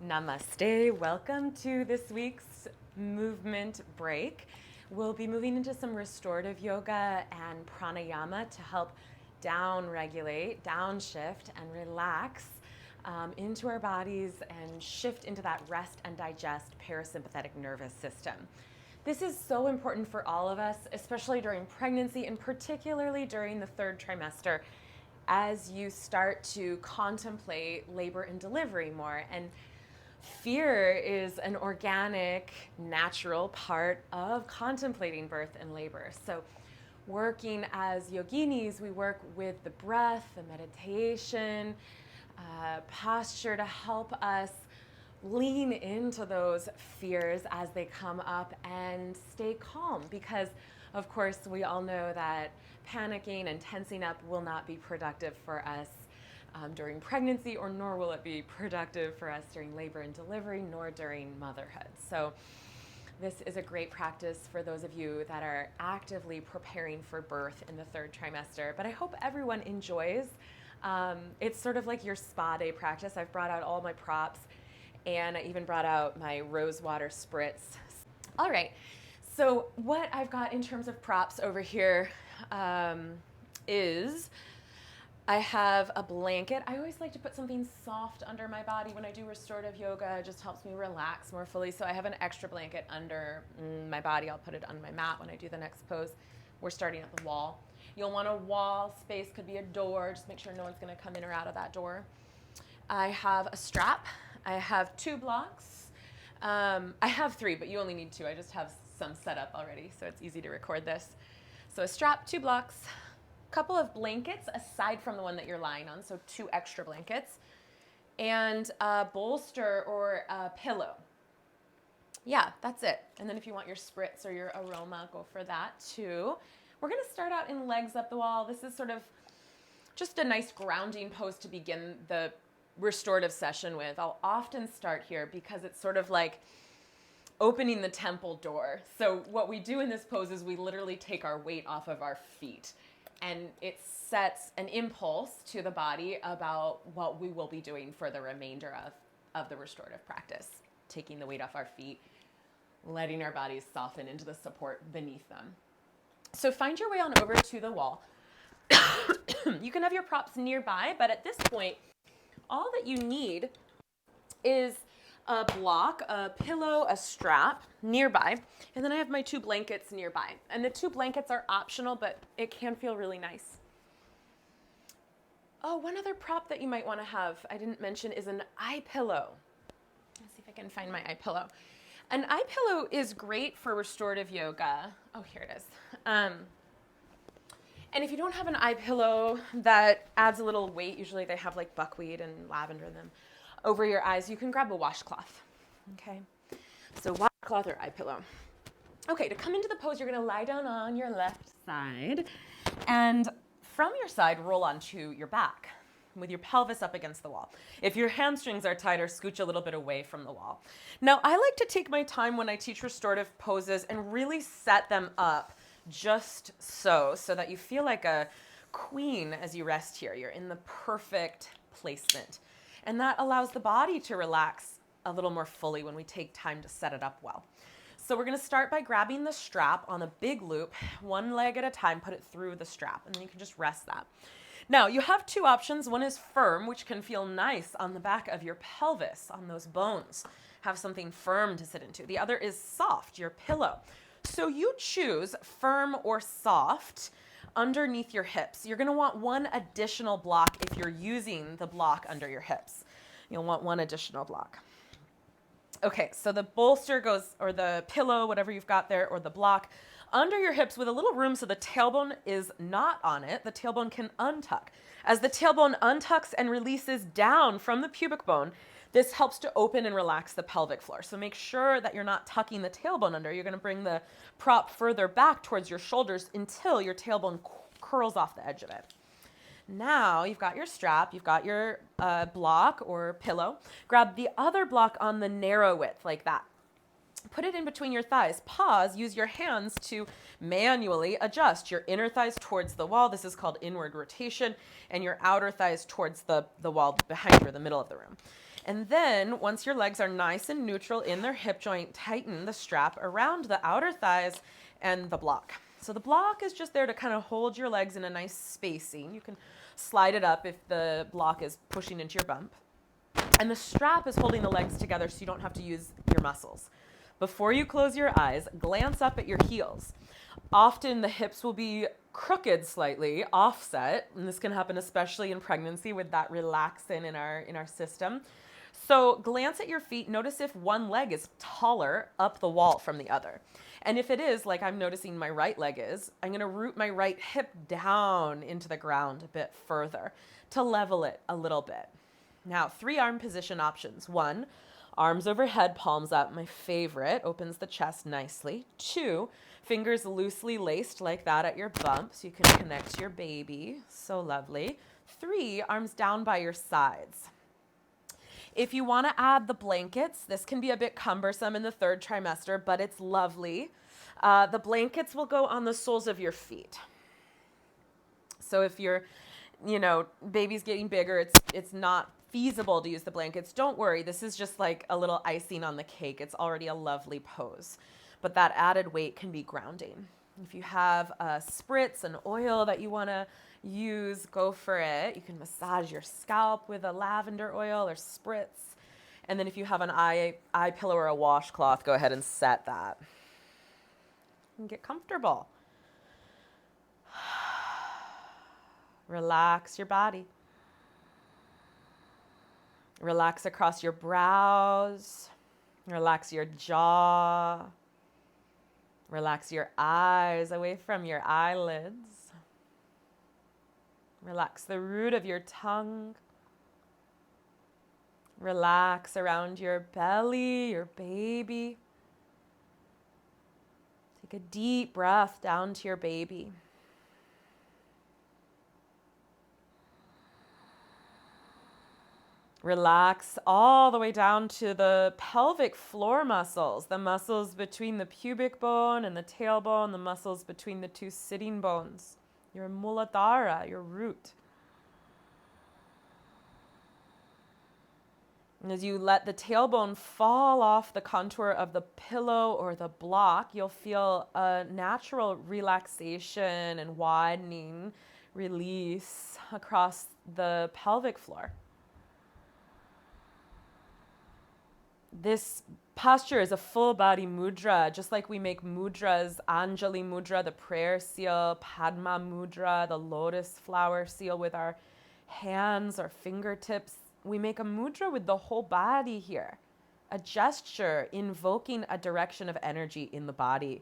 Namaste. Welcome to this week's movement break. We'll be moving into some restorative yoga and pranayama to help down-regulate, downshift, and relax into our bodies and shift into that rest and digest parasympathetic nervous system. This is so important for all of us, especially during pregnancy and particularly during the third trimester as you start to contemplate labor and delivery more. And fear is an organic, natural part of contemplating birth and labor. So working as yoginis, we work with the breath, the meditation, posture to help us lean into those fears as they come up and stay calm, because of course we all know that panicking and tensing up will not be productive for us during pregnancy, or nor will it be productive for us during labor and delivery, nor during motherhood. So this is a great practice for those of you that are actively preparing for birth in the third trimester. But I hope everyone enjoys. It's sort of like your spa day practice. I've brought out all my props, and I even brought out my rose water spritz. All right, so what I've got in terms of props over here is I have a blanket. I always like to put something soft under my body when I do restorative yoga. It just helps me relax more fully. So I have an extra blanket under my body. I'll put it on my mat when I do the next pose. We're starting at the wall. You'll want a wall space, could be a door. Just make sure no one's going to come in or out of that door. I have a strap. I have 2 blocks. I have 3, but you only need 2. I just have some set up already, so it's easy to record this. So a strap, 2 blocks, couple of blankets aside from the one that you're lying on, so 2 extra blankets, and a bolster or a pillow. Yeah, that's it. And then if you want your spritz or your aroma, go for that too. We're going to start out in legs up the wall. This is sort of just a nice grounding pose to begin the restorative session with. I'll often start here because it's sort of like opening the temple door. So what we do in this pose is we literally take our weight off of our feet, and it sets an impulse to the body about what we will be doing for the remainder of the restorative practice. Taking the weight off our feet, letting our bodies soften into the support beneath them. So find your way on over to the wall. You can have your props nearby, but at this point, all that you need is a block, a pillow, a strap nearby, and then I have my 2 blankets nearby. And the 2 blankets are optional, but it can feel really nice. Oh, one other prop that you might want to have, I didn't mention, is an eye pillow. Let's see if I can find my eye pillow. An eye pillow is great for restorative yoga. Oh, here it is. And if you don't have an eye pillow that adds a little weight, usually they have like buckwheat and lavender in them, over your eyes, you can grab a washcloth. Okay, so washcloth or eye pillow. Okay, to come into the pose, you're going to lie down on your left side, and from your side, roll onto your back with your pelvis up against the wall. If your hamstrings are tight, or scooch a little bit away from the wall. Now, I like to take my time when I teach restorative poses and really set them up just so that you feel like a queen as you rest here. You're in the perfect placement. And that allows the body to relax a little more fully when we take time to set it up well. So we're going to start by grabbing the strap on a big loop, 1 leg at a time, put it through the strap, and then you can just rest that. Now, you have 2 options. One is firm, which can feel nice on the back of your pelvis, on those bones. Have something firm to sit into. The other is soft, your pillow. So you choose firm or soft underneath your hips. You're going to want 1 additional block if you're using the block under your hips. You'll want 1 additional block. Okay, so the bolster goes, or the pillow, whatever you've got there, or the block, under your hips with a little room so the tailbone is not on it. The tailbone can untuck. As the tailbone untucks and releases down from the pubic bone, this helps to open and relax the pelvic floor. So make sure that you're not tucking the tailbone under. You're going to bring the prop further back towards your shoulders until your tailbone curls off the edge of it. Now you've got your strap, you've got your block or pillow. Grab the other block on the narrow width like that. Put it in between your thighs. Pause. Use your hands to manually adjust your inner thighs towards the wall. This is called inward rotation. And your outer thighs towards the wall behind you, or the middle of the room. And then once your legs are nice and neutral in their hip joint, tighten the strap around the outer thighs and the block. So the block is just there to kind of hold your legs in a nice spacing. You can slide it up if the block is pushing into your bump. And the strap is holding the legs together so you don't have to use your muscles. Before you close your eyes, glance up at your heels. Often the hips will be crooked slightly, offset, and this can happen especially in pregnancy with that relaxin in our system. So glance at your feet, notice if one leg is taller up the wall from the other. And if it is, like I'm noticing my right leg is, I'm gonna root my right hip down into the ground a bit further to level it a little bit. Now, 3 arm position options. 1, arms overhead, palms up, my favorite, opens the chest nicely. 2, fingers loosely laced like that at your bump so you can connect to your baby. So lovely. 3, arms down by your sides. If you want to add the blankets, this can be a bit cumbersome in the 3rd trimester, but it's lovely. The blankets will go on the soles of your feet. So if you're, baby's getting bigger, it's not feasible to use the blankets, don't worry. This is just like a little icing on the cake. It's already a lovely pose, but that added weight can be grounding. If you have a spritz, an oil that you want to use, go for it. You can massage your scalp with a lavender oil or spritz. And then if you have an eye pillow or a washcloth, go ahead and set that. And get comfortable. Relax your body. Relax across your brows. Relax your jaw. Relax your eyes away from your eyelids. Relax the root of your tongue. Relax around your belly, your baby. Take a deep breath down to your baby. Relax all the way down to the pelvic floor muscles, the muscles between the pubic bone and the tailbone, the muscles between the 2 sitting bones, your muladhara, your root. And as you let the tailbone fall off the contour of the pillow or the block, you'll feel a natural relaxation and widening release across the pelvic floor. This posture is a full body mudra, just like we make mudras, Anjali mudra, the prayer seal, Padma mudra, the lotus flower seal with our hands or fingertips. We make a mudra with the whole body here, a gesture invoking a direction of energy in the body.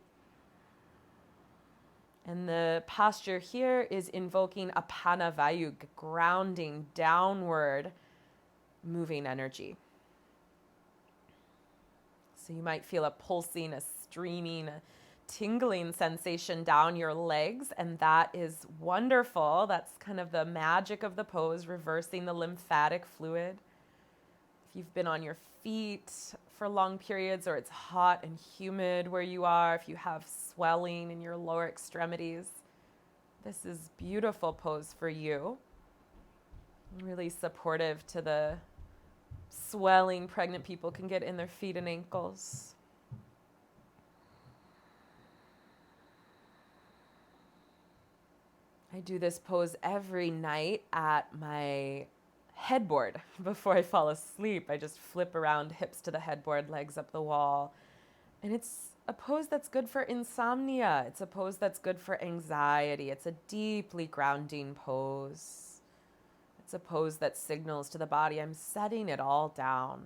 And the posture here is invoking a panavayu, grounding downward, moving energy. So you might feel a pulsing, a streaming, a tingling sensation down your legs, and that is wonderful. That's kind of the magic of the pose, reversing the lymphatic fluid. If you've been on your feet for long periods or it's hot and humid where you are, if you have swelling in your lower extremities, this is beautiful pose for you. Really supportive to the swelling pregnant people can get in their feet and ankles. I do this pose every night at my headboard before I fall asleep. I just flip around, hips to the headboard, legs up the wall. And it's a pose that's good for insomnia. It's a pose that's good for anxiety. It's a deeply grounding pose. It's a pose that signals to the body, I'm setting it all down.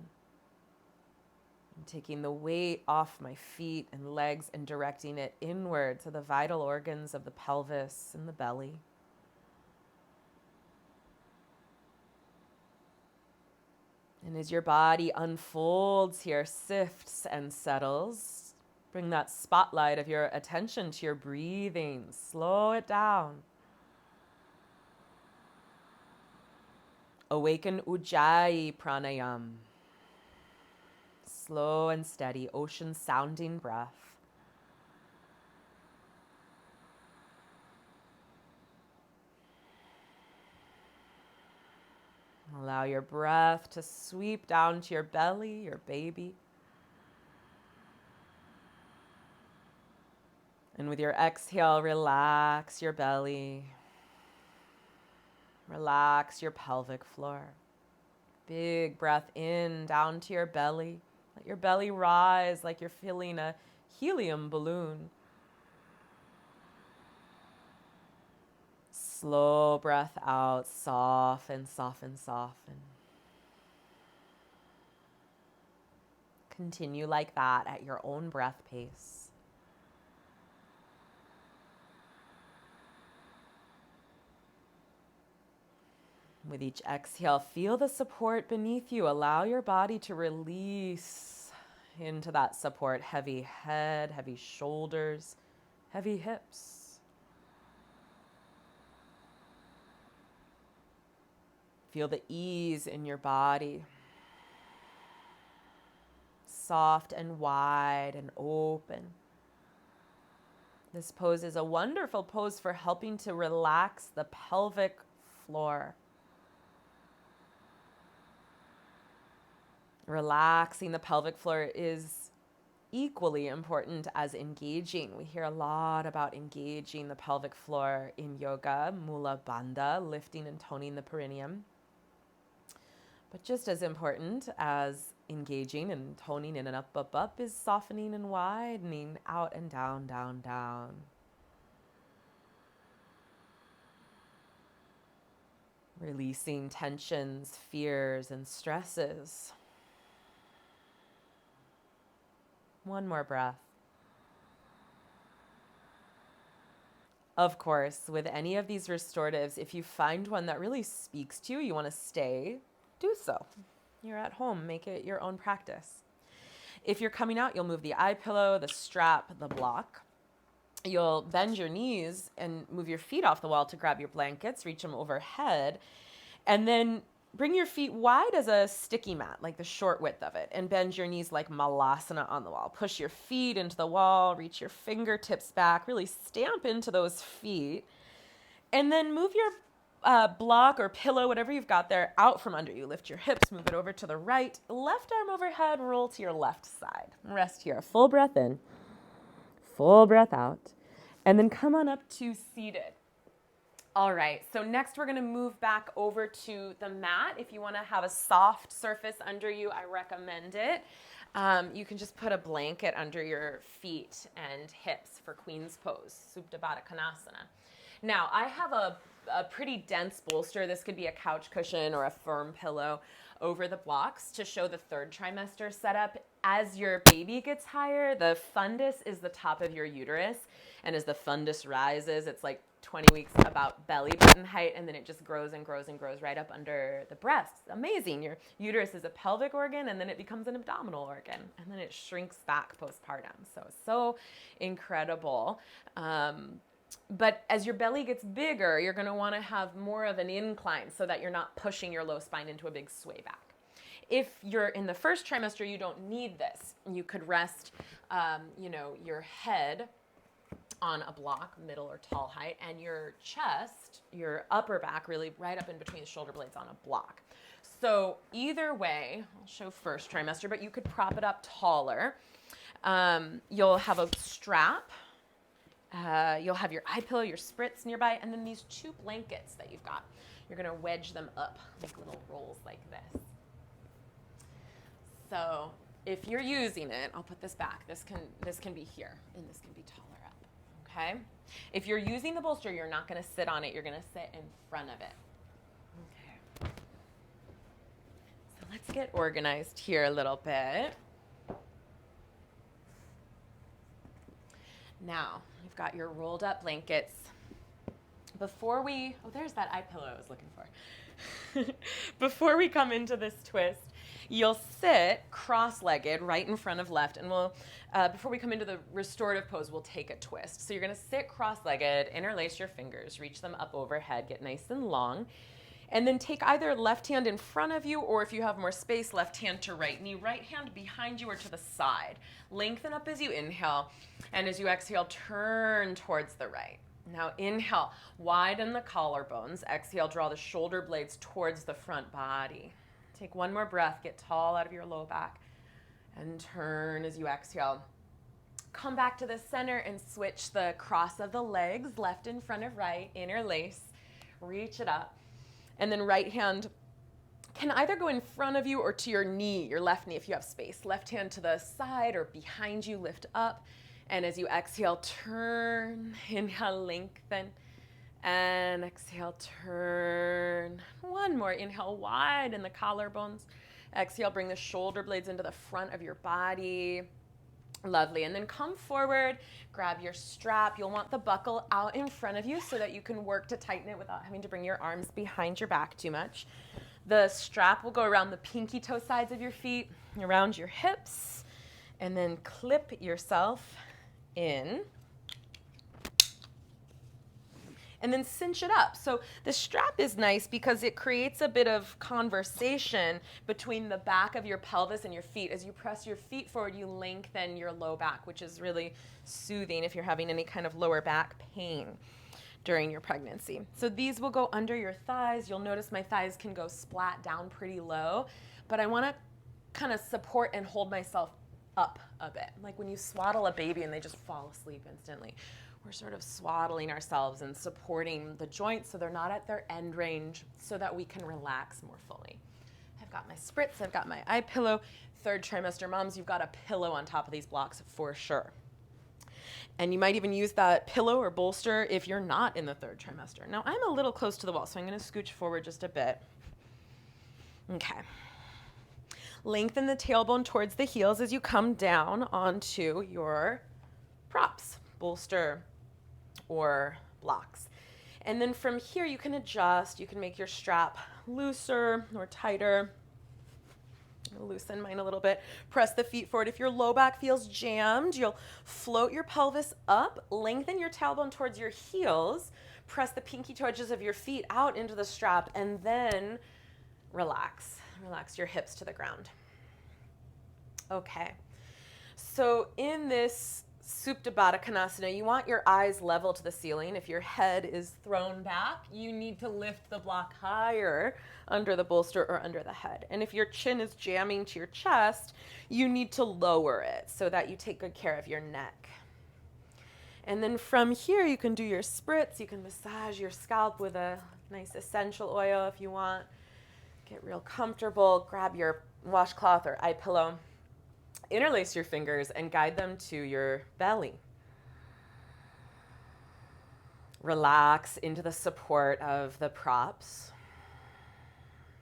I'm taking the weight off my feet and legs and directing it inward to the vital organs of the pelvis and the belly. And as your body unfolds here, sifts and settles, bring that spotlight of your attention to your breathing. Slow it down. Awaken Ujjayi Pranayama. Slow and steady, ocean sounding breath. Allow your breath to sweep down to your belly, your baby. And with your exhale, relax your belly. Relax your pelvic floor. Big breath in, down to your belly. Let your belly rise like you're filling a helium balloon. Slow breath out, soften, soften, soften. Continue like that at your own breath pace. With each exhale, feel the support beneath you. Allow your body to release into that support. Heavy head, heavy shoulders, heavy hips. Feel the ease in your body. Soft and wide and open. This pose is a wonderful pose for helping to relax the pelvic floor. Relaxing the pelvic floor is equally important as engaging. We hear a lot about engaging the pelvic floor in yoga, mula bandha, lifting and toning the perineum. But just as important as engaging and toning in and up, up, up is softening and widening out and down, down, down. Releasing tensions, fears, and stresses. One more breath. Of course, with any of these restoratives, if you find one that really speaks to you, you want to stay, do so. You're at home, make it your own practice. If you're coming out, you'll move the eye pillow, the strap, the block. You'll bend your knees and move your feet off the wall to grab your blankets, reach them overhead, and then bring your feet wide as a sticky mat, like the short width of it, and bend your knees like malasana on the wall. Push your feet into the wall, reach your fingertips back, really stamp into those feet, and then move your block or pillow, whatever you've got there, out from under you. Lift your hips, move it over to the right, left arm overhead, roll to your left side. Rest here. Full breath in, full breath out, and then come on up to seated. All right, so next we're gonna move back over to the mat. If you wanna have a soft surface under you, I recommend it. You can just put a blanket under your feet and hips for Queen's Pose, Supta Baddha Konasana. Now, I have a pretty dense bolster. This could be a couch cushion or a firm pillow over the blocks to show the third trimester setup. As your baby gets higher, the fundus is the top of your uterus. And as the fundus rises, it's like 20 weeks about belly button height, and then it just grows and grows and grows right up under the breasts. Amazing. Your uterus is a pelvic organ, and then it becomes an abdominal organ, and then it shrinks back postpartum. So incredible. But as your belly gets bigger, you're going to want to have more of an incline so that you're not pushing your low spine into a big sway back. If you're in the first trimester, you don't need this. You could rest, your head on a block, middle or tall height, and your chest, your upper back, really right up in between the shoulder blades on a block. So either way, I'll show first trimester, but you could prop it up taller. You'll have a strap. You'll have your eye pillow, your spritz nearby, and then these two blankets that you've got. You're going to wedge them up like little rolls like this. So if you're using it, I'll put this back. This can be here, and this can be taller up. Okay? If you're using the bolster, you're not going to sit on it. You're going to sit in front of it. Okay. So let's get organized here a little bit. Now, you've got your rolled up blankets. There's that eye pillow I was looking for. Before we come into this twist, you'll sit cross-legged right in front of left, and before we come into the restorative pose, we'll take a twist. So you're gonna sit cross-legged, interlace your fingers, reach them up overhead, get nice and long, and then take either left hand in front of you, or if you have more space, left hand to right knee, right hand behind you or to the side. Lengthen up as you inhale, and as you exhale, turn towards the right. Now inhale, widen the collarbones. Exhale, draw the shoulder blades towards the front body. Take one more breath, get tall out of your low back, and turn as you exhale. Come back to the center and switch the cross of the legs, left in front of right, interlace, reach it up. And then right hand can either go in front of you or to your knee, your left knee if you have space. Left hand to the side or behind you, lift up. And as you exhale, turn, inhale, lengthen, and exhale, turn. One more, inhale, widen the collarbones. Exhale, bring the shoulder blades into the front of your body. Lovely. And then come forward, grab your strap. You'll want the buckle out in front of you so that you can work to tighten it without having to bring your arms behind your back too much. The strap will go around the pinky toe sides of your feet, around your hips, and then clip yourself in. And then cinch it up. So the strap is nice because it creates a bit of conversation between the back of your pelvis and your feet. As you press your feet forward, you lengthen your low back, which is really soothing if you're having any kind of lower back pain during your pregnancy. So these will go under your thighs. You'll notice my thighs can go splat down pretty low, but I want to kind of support and hold myself up a bit. Like when you swaddle a baby and they just fall asleep instantly. We're sort of swaddling ourselves and supporting the joints so they're not at their end range so that we can relax more fully. I've got my spritz, I've got my eye pillow. Third trimester moms, you've got a pillow on top of these blocks for sure. And you might even use that pillow or bolster if you're not in the third trimester. Now I'm a little close to the wall, so I'm going to scooch forward just a bit. Okay. Lengthen the tailbone towards the heels as you come down onto your props, bolster, or blocks. And then from here you can adjust. You can make your strap looser or tighter. I'll loosen mine a little bit. Press the feet forward. If your low back feels jammed, you'll float your pelvis up, lengthen your tailbone towards your heels, press the pinky toe edges of your feet out into the strap, and then relax. Relax your hips to the ground. Okay. So in this Supta Baddha Konasana, you want your eyes level to the ceiling. If your head is thrown back, you need to lift the block higher under the bolster or under the head. And if your chin is jamming to your chest, you need to lower it so that you take good care of your neck. And then from here, you can do your spritz. You can massage your scalp with a nice essential oil if you want. Get real comfortable. Grab your washcloth or eye pillow. Interlace your fingers and guide them to your belly. Relax into the support of the props.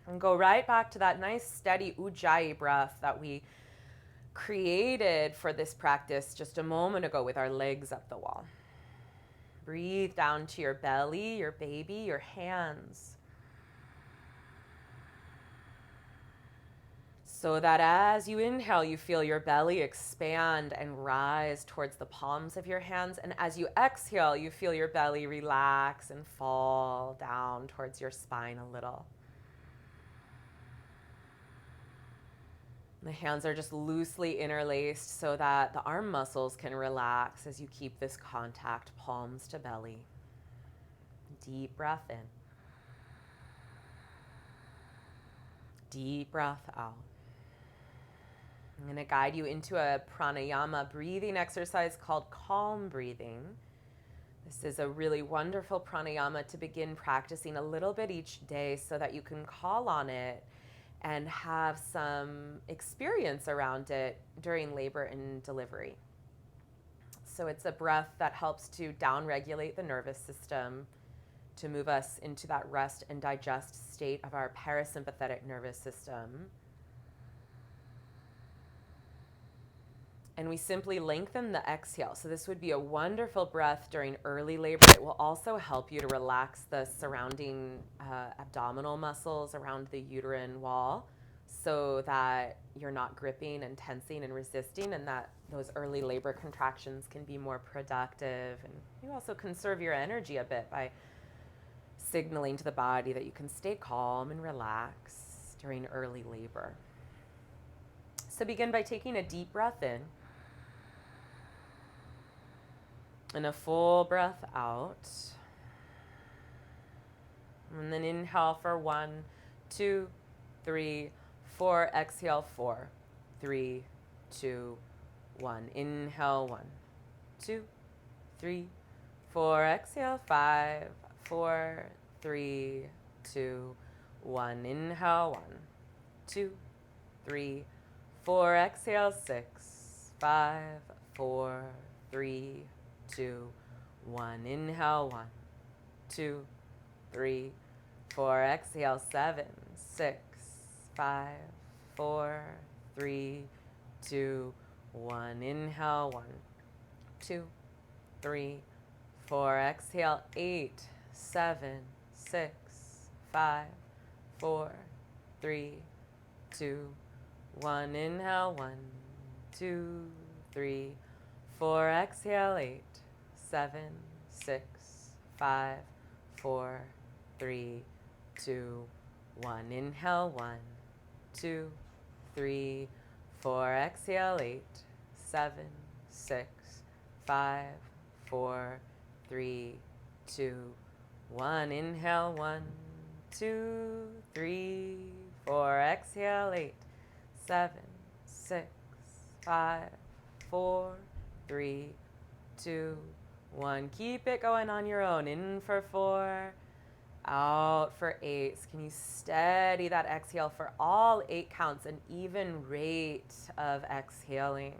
And go right back to that nice steady Ujjayi breath that we created for this practice just a moment ago with our legs up the wall. Breathe down to your belly, your baby, your hands. So that as you inhale, you feel your belly expand and rise towards the palms of your hands. And as you exhale, you feel your belly relax and fall down towards your spine a little. The hands are just loosely interlaced so that the arm muscles can relax as you keep this contact, palms to belly. Deep breath in. Deep breath out. I'm going to guide you into a pranayama breathing exercise called calm breathing. This is a really wonderful pranayama to begin practicing a little bit each day so that you can call on it and have some experience around it during labor and delivery. So it's a breath that helps to downregulate the nervous system, to move us into that rest and digest state of our parasympathetic nervous system. And we simply lengthen the exhale. So this would be a wonderful breath during early labor. It will also help you to relax the surrounding abdominal muscles around the uterine wall so that you're not gripping and tensing and resisting, and that those early labor contractions can be more productive. And you also conserve your energy a bit by signaling to the body that you can stay calm and relax during early labor. So begin by taking a deep breath in. And a full breath out. And then inhale for 1, 2, 3, 4. Exhale, 4, 3, 2, 1. Inhale, 1, 2, 3, 4. Exhale, 5, 4, 3, 2, 1. Inhale, 1, 2, 3, 4. Exhale, 6, 5, 4, 3, 2, 1. Inhale, 1, 2, 3, 4. Exhale, 7, 6, 5, 4, 3, 2, 1. Inhale, 1, 2, 3, 4. Exhale, 8, 7, 6, 5, 4, 3, 2, 1. Inhale, 1, 2, 3, 4. Exhale, 8, 7, 6, 5, 4, 3, 2, 1. Inhale, 1, 2, 3, 4. Exhale, 8, 7, 6, 5, 4, 3, 2, 1. Inhale, 1, 2, 3, 4. Exhale, 8, 7, 6, 5, 4, 3, 2, 1. Keep it going on your own. In for 4, out for 8. Can you steady that exhale for all 8 counts, an even rate of exhaling?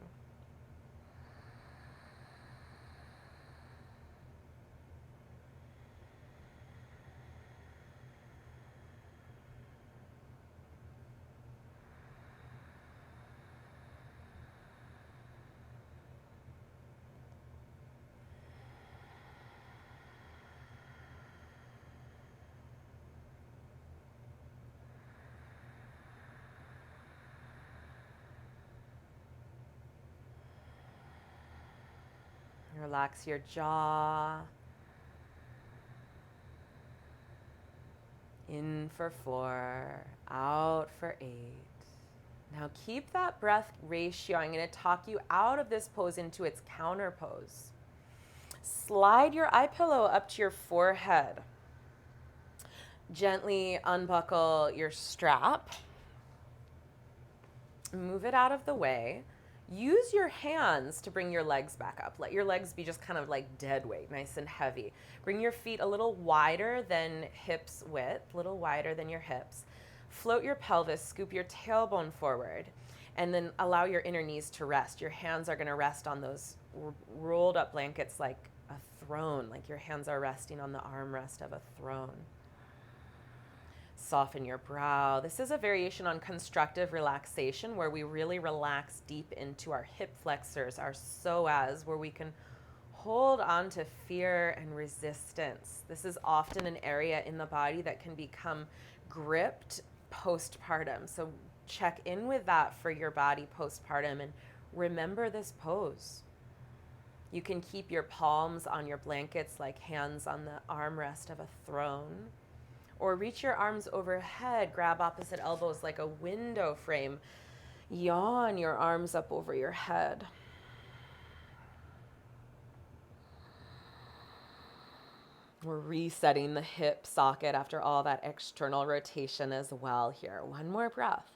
Relax your jaw. In for 4, out for 8. Now keep that breath ratio. I'm going to talk you out of this pose into its counter pose. Slide your eye pillow up to your forehead. Gently unbuckle your strap. Move it out of the way. Use your hands to bring your legs back up. Let your legs be just kind of like dead weight, nice and heavy. Bring your feet a little wider than hips width, a little wider than your hips. Float your pelvis, scoop your tailbone forward, and then allow your inner knees to rest. Your hands are going to rest on those rolled up blankets like a throne, like your hands are resting on the armrest of a throne. Soften your brow. This is a variation on constructive relaxation where we really relax deep into our hip flexors, our psoas, where we can hold on to fear and resistance. This is often an area in the body that can become gripped postpartum. So check in with that for your body postpartum and remember this pose. You can keep your palms on your blankets like hands on the armrest of a throne. Or reach your arms overhead, grab opposite elbows like a window frame. Yawn your arms up over your head. We're resetting the hip socket after all that external rotation as well here. One more breath.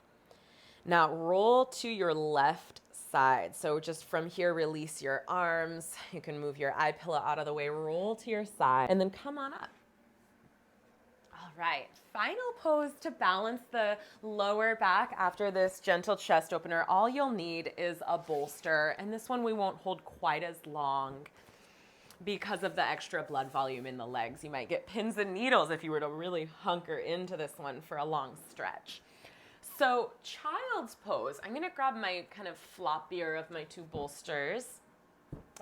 Now roll to your left side. So just from here, release your arms. You can move your eye pillow out of the way, roll to your side, and then come on up. All right, final pose to balance the lower back after this gentle chest opener. All you'll need is a bolster, and this one we won't hold quite as long because of the extra blood volume in the legs. You might get pins and needles if you were to really hunker into this one for a long stretch. So child's pose, I'm gonna grab my kind of floppier of my 2 bolsters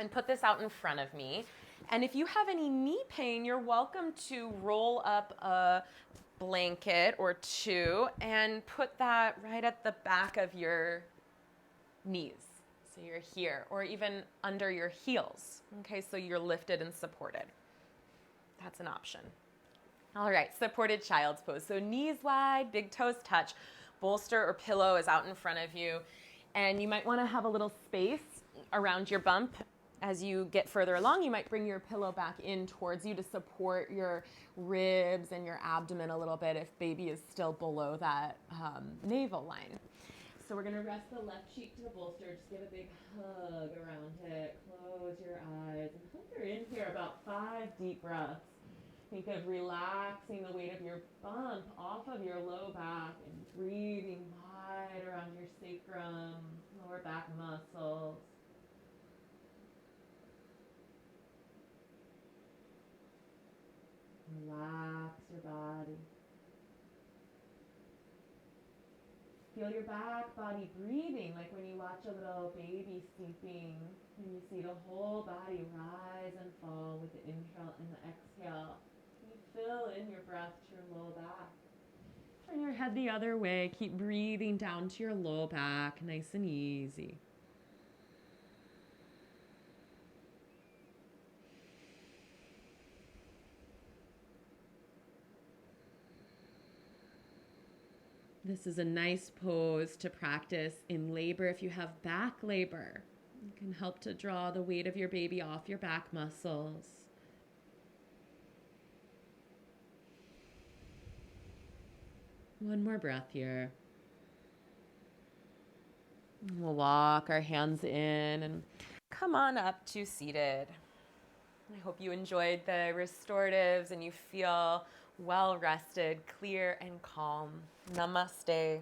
and put this out in front of me. And if you have any knee pain, you're welcome to roll up a blanket or 2 and put that right at the back of your knees. So you're here, or even under your heels. Okay, so you're lifted and supported. That's an option. All right, supported child's pose. So knees wide, big toes touch, bolster or pillow is out in front of you. And you might want to have a little space around your bump as you get further along, you might bring your pillow back in towards you to support your ribs and your abdomen a little bit if baby is still below that navel line. So we're going to rest the left cheek to the bolster. Just give a big hug around it. Close your eyes and hover in here about 5 deep breaths. Think of relaxing the weight of your bump off of your low back and breathing wide around your sacrum, lower back muscles. Relax your body. Feel your back body breathing, like when you watch a little baby sleeping, and you see the whole body rise and fall with the inhale and the exhale. You fill in your breath to your low back. Turn your head the other way. Keep breathing down to your low back, nice and easy. This is a nice pose to practice in labor if you have back labor. It can help to draw the weight of your baby off your back muscles. One more breath here. We'll walk our hands in and come on up to seated. I hope you enjoyed the restoratives and you feel well rested, clear, and calm. Namaste.